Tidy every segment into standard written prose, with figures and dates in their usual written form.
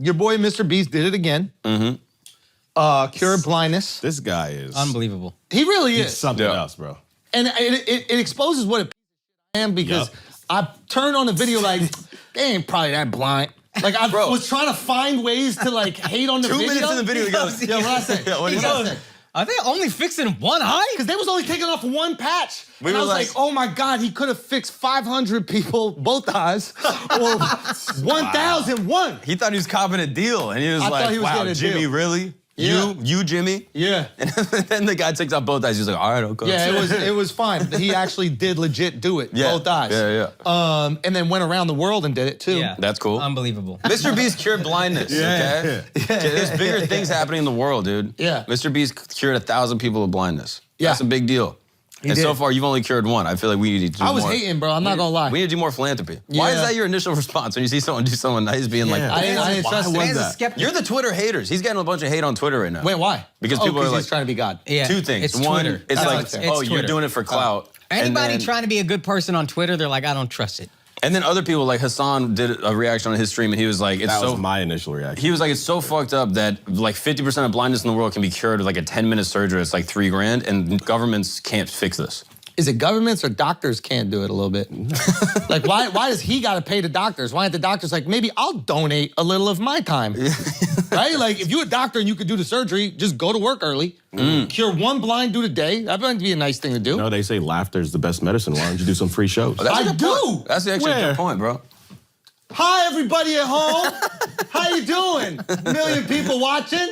your boy MrBeast did it again. Cured blindness. This guy is unbelievable. He really is. He's something else, bro. And it exposes what a I am because I turned on the video like, they ain't probably that blind. Like I was trying to find ways to like hate on the video. 2 minutes in the video, he goes, yeah, what I said? Yeah, what he said? Are they only fixing one eye? Because they was only taking off one patch. We and I were was like, oh my God, he could have fixed 500 people, both eyes, or 1,001. He thought he was copping a deal, and he was like, wow, Jimmy, really? Yeah. You, Jimmy? Yeah. And then the guy takes out both eyes. He's like, all right, okay. Yeah, it was fine. He actually did legit do it, both eyes. Yeah. And then went around the world and did it too. Yeah. That's cool. Unbelievable. MrBeast cured blindness, okay? There's bigger things happening in the world, dude. Yeah. MrBeast cured 1,000 people of blindness. Yeah. That's a big deal. And so far, you've only cured one. I feel like we need to do more. I was hating, bro. I'm not gonna lie. We need to do more philanthropy. Why is that your initial response when you see someone do someone nice being like, I didn't trust that. You're the Twitter haters. He's getting a bunch of hate on Twitter right now. Wait, why? Because people are like, he's trying to be God. Yeah. Two things. It's One, Twitter. it's like, it's you're Twitter. doing it for clout. Anybody and then, trying to be a good person on Twitter, they're like, I don't trust it. And then other people, like Hassan did a reaction on his stream, and he was like, that was my initial reaction. He was like, it's so fucked up that like 50% of blindness in the world can be cured with like a 10-minute surgery. It's like $3 grand, and governments can't fix this. Is it governments or doctors can't do it a little bit? Like, why does he got to pay the doctors? Why aren't the doctors like, maybe I'll donate a little of my time, right? Like, if you're a doctor and you could do the surgery, just go to work early, cure one blind dude a day. That might be a nice thing to do. No, they say laughter is the best medicine. Why don't you do some free shows? Oh, I do. That's actually a good point, bro. Hi, everybody at home. How you doing? A million people watching.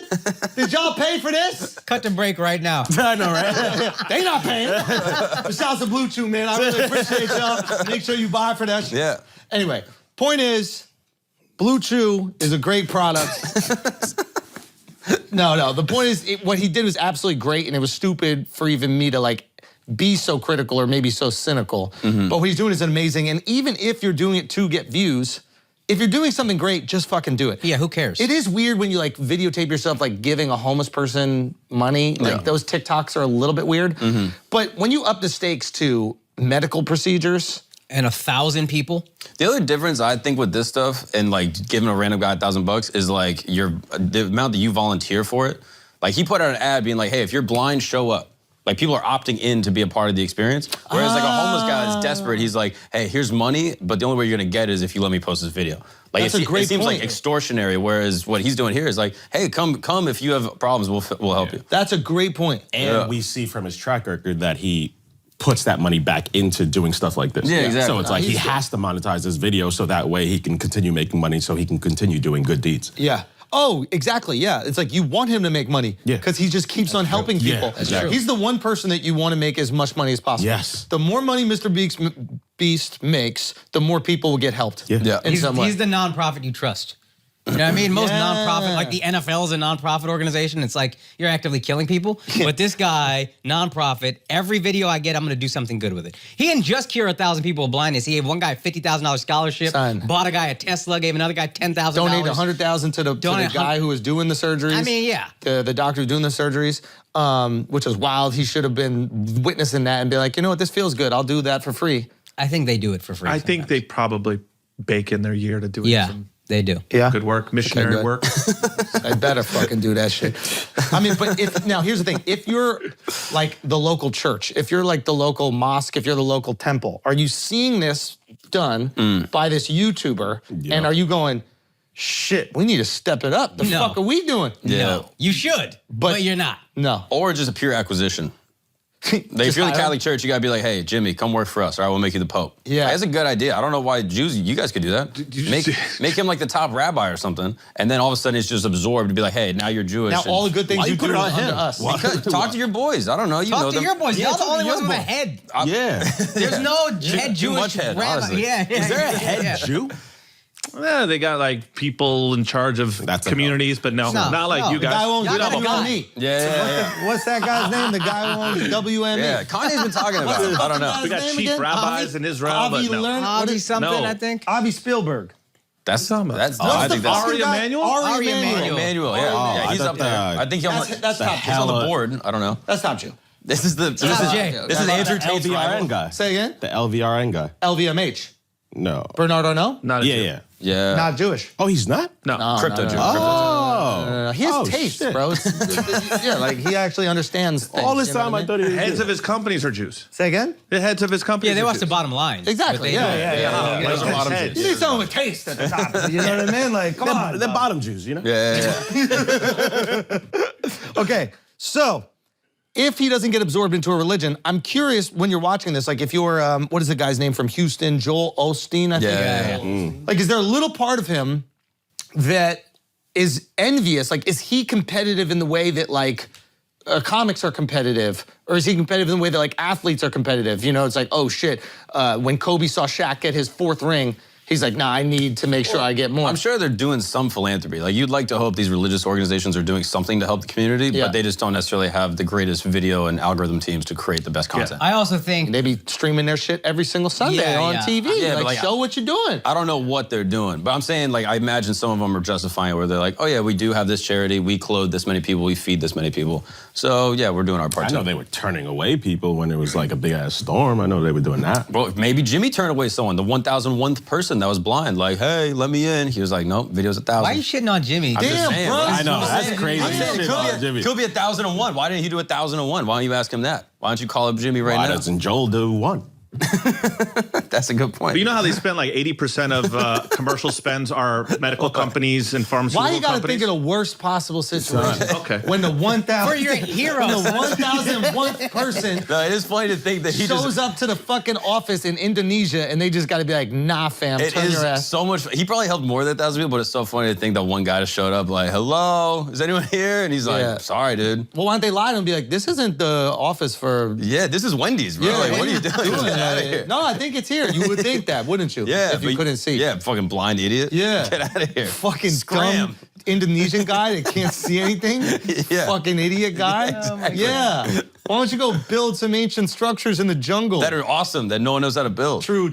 Did y'all pay for this? Cut the break right now. I know, right? They not paying. But shout out to Blue Chew, man. I really appreciate y'all. Make sure you buy for that shit. Yeah. Anyway, point is, Blue Chew is a great product. No. The point is, what he did was absolutely great, and it was stupid for even me to like be so critical or maybe so cynical. But what he's doing is amazing, and even if you're doing it to get views, if you're doing something great, just fucking do it. Yeah, who cares? It is weird when you like videotape yourself like giving a homeless person money. Like those TikToks are a little bit weird. But when you up the stakes to medical procedures. And 1,000 people? The other difference I think with this stuff and like giving a random guy $1,000 is like the amount that you volunteer for it. Like he put out an ad being like, hey, if you're blind, show up. Like people are opting in to be a part of the experience. Whereas like a homeless guy that's desperate, he's like, hey, here's money, but the only way you're gonna get it is if you let me post this video. Like That's a great it seems point. like extortionary, whereas what he's doing here is like, hey, come if you have problems, we'll help you. That's a great point. And we see from his track record that he puts that money back into doing stuff like this. Yeah, exactly. So it's like he has to monetize this video so that way he can continue making money so he can continue doing good deeds. Yeah. Oh, exactly, yeah. It's like you want him to make money because he just keeps on helping people. Exactly. He's the one person that you want to make as much money as possible. Yes. The more money MrBeast makes, the more people will get helped. Yeah. In some way. He's the nonprofit you trust. You know what I mean? Most nonprofit, like the NFL is a nonprofit organization. It's like you're actively killing people. But this guy, nonprofit, every video I get, I'm going to do something good with it. He didn't just cure 1,000 people with blindness. He gave one guy a $50,000 scholarship, bought a guy a Tesla, gave another guy $10,000. Donated $100,000 to the guy who was doing the surgeries. I mean, yeah. The doctor who's doing the surgeries, which was wild. He should have been witnessing that and be like, you know what, this feels good. I'll do that for free. I think they do it for free. I think they probably bake in their year to do it. Yeah. They do. Yeah. Good work, missionary work. I better fucking do that shit. I mean, but now here's the thing. If you're like the local church, if you're like the local mosque, if you're the local temple, are you seeing this done by this YouTuber? And are you going, shit, we need to step it up. The fuck are we doing? No. You should, but you're not. No. Or just a pure acquisition. If you're the Catholic Church, you gotta be like, hey, Jimmy, come work for us, all right, we'll make you the Pope. Yeah. That's a good idea. I don't know why Jews, you guys could do that. Make him like the top rabbi or something, and then all of a sudden it's just absorbed to be like, hey, now you're Jewish. Now all the good things you do on unto him? us. Talk to your boys. I don't know. You know Talk to them. your boys. Y'all the only ones with a boys. head. Yeah. There's no head Too much Jewish head, rabbi. honestly. Yeah. Is there a head Jew? Yeah, they got like people in charge of communities, but no, not like you The guy guys. who owns Y'all got a WME. guy. Yeah. What's that guy's name? The guy who owns WME. Yeah, Kanye's been talking about it. I don't know. We got name chief again? rabbis in Israel, Avi but no. Learn- what Avi is- something, No. I think. Avi Spielberg. That's What's I think that's Ari Emanuel? Ari Emanuel. Emmanuel. Yeah, Oh, yeah, I he's thought up there. that- I think That's top he's on the hella- board. I don't know. That's top Jew. This is Jay. Andrew Tate's LVRN rival. guy. Say again? The LVRN guy. LVMH. No. Bernard Arnault? Not a Jew. Yeah. Yeah. Not Jewish. Oh, he's not? No. Crypto Jew. Oh. He has Oh, taste, shit. bro. Yeah, like he actually understands things. All this you know time what I thought he was Heads Jewish. of his companies are Jews. Say again? The heads of his companies. Yeah, they are watch Jews. the bottom line. Exactly. Yeah. Those are bottom You Jews. need someone with taste at the top. You know what I mean? Like, come on. They're bottom Jews, you know? Yeah. Okay, so if he doesn't get absorbed into a religion, I'm curious when you're watching this, like if you're, what is the guy's name from Houston, Joel Osteen, I think? Yeah. Like, is there a little part of him that is envious? Like, is he competitive in the way that like comics are competitive? Or is he competitive in the way that like athletes are competitive? You know, it's like, oh shit, when Kobe saw Shaq get his 4th ring, he's like, nah, I need to make sure I get more. I'm sure they're doing some philanthropy. Like, you'd like to hope these religious organizations are doing something to help the community, Yeah. but they just don't necessarily have the greatest video and algorithm teams to create the best content. I also think They be streaming their shit every single Sunday Yeah, on yeah. TV. Yeah, but like, like, show what you're doing. I don't know what they're doing, but I'm saying, like, I imagine some of them are justifying it where they're like, oh yeah, we do have this charity, we clothe this many people, we feed this many people. So yeah, we're doing our part I too. know they were turning away people when there was like a big ass storm. I know they were doing that. Well, maybe Jimmy turned away someone, the 1,001th person that was blind. Like, hey, let me in. He was like, nope, video's 1,000. why are you shitting on Jimmy? I'm just Damn, saying, bro. right? I know, I'm that's saying- crazy I'm saying shit it about Jimmy. could be 1,001. Why didn't he do 1,001? Why don't you ask him that? Why don't you call up Jimmy right Why now? doesn't Joel do one? That's a good point. But you know how they spend like 80% of commercial spends are medical companies and pharmaceutical Why you gotta companies? think of the worst possible situation? Okay. When the 1,000 For your heroes. when the 1,001th person No, it is funny to think that he shows just... up to the fucking office in Indonesia and they just gotta be like, nah, fam, It turn is your ass. so much. He probably helped more than 1,000 people, but it's so funny to think that one guy just showed up like, hello, is anyone here? And he's like, Yeah. sorry, dude. Well, why don't they lie to him and be like, this isn't the office for... Yeah, this is Wendy's, bro. Like, what are you doing? Get out of here. No, I think it's here. You would think that, wouldn't you? Yeah, If you but- couldn't see. Yeah, fucking blind idiot. Yeah. Get out of here. Fucking Scram. dumb Indonesian guy that can't see anything. Yeah. Fucking idiot guy. Yeah. Why don't you go build some ancient structures in the jungle? That are awesome that no one knows how to build. True.